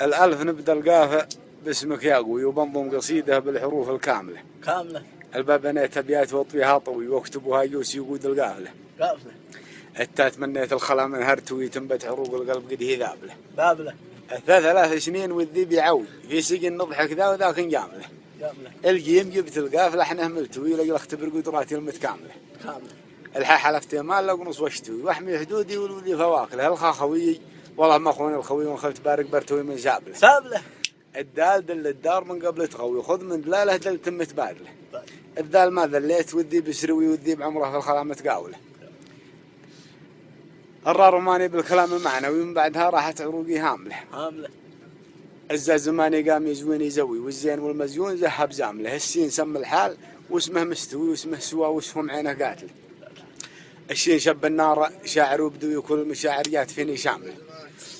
الألف نبدأ القافة باسمك يا قوي وبنظم قصيدة بالحروف الكاملة. كاملة. الباء بنيت أبيات وأطويها طوي واكتبها يوسي يقود القافلة. قافلة. التاء تمنيت الخلا من هرتوي تنبت عروق القلب قد هي ذابلة. بابلة. الثاء 3 سنين والذيب يعوي في سجن نضحك ذا وذاك جاملة. كاملة. الجيم جبت القافلة احنا ملتوي لقى اختبر قدراتي المتكاملة. كاملة. الحا حلفت مال لقنص واشتوي واحمي حدودي والولي فواكله الخا خوي والله ما اخواني الخوي ونخلت بارك برتوي من سابله. سابله. الدال دل الدار من قبل تغوي خذ من دلاله دل تم تبادله. الذال ما ذليت والذيب يسروي والذيب عمره في الخلا متقاوله. الراء رماني بالكلام المعنوي من بعدها راحت عروقي هامله. هامله. الزاز زماني قام يزوين يزوي والزين والمزيون ذهب زامله. السين سم الحال واسمه مستوي واسمه سوا واسهم عينه قاتل. الشين شب النار شاعر وبدوي وكل المشاعريات فيني شامله.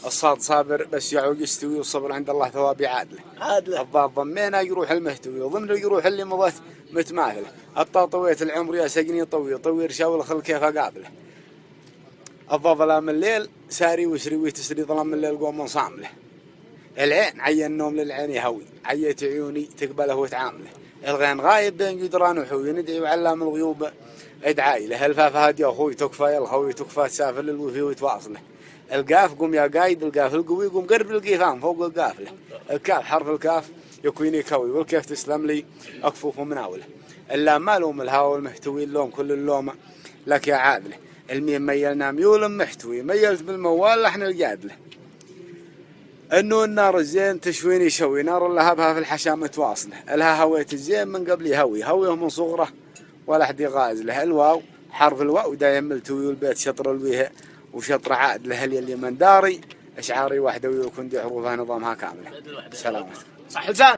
الصاد صابر بس يعوج يستوي والصبر عند الله ثوابي عادله. عادله. الضاد ضمينا يروح المهتوي وضمن الجروح اللي مضت متماثله. الطا طويت العمر يا سجني طوي طوير شاول خل كيف قابله. الضاد ظلام الليل ساري وسري وتسري ظلام الليل قوم من صامله. العين عي النوم للعين يهوي عيت عيوني تقبله وتعامله. الغين غايب بين جدران وحوي ندعي وعلام الغيوب ادعاي له. الفاف هادي اخوي تكفى يا الخوي تكفى تسافر للوفي وتواصله. القاف قم يا قايد القاف القوي قم قرب القيفان فوق القافله. الكاف حرف الكاف يكويني كوي والكيف تسلم لي اكفوف ومناوله. اللام ما لوم الهوى والمحتوي اللوم كل اللوم لك يا عادله. الميم ميلنا ميول محتوي ميلت بالموال لحن الجادله. النون نار الزين تشويني شوي نار اللهبها في الحشا متواصله. الها هويت الزين من قبل يهوي هويه من صغره ولا حد يغاز له. الواو حرف الواو دايم ملتوي والبيت شطر الويه وشطر عاد له اللي من داري اشعاري وحدوي وكندي حروفها نظامها كامله. سلامتك.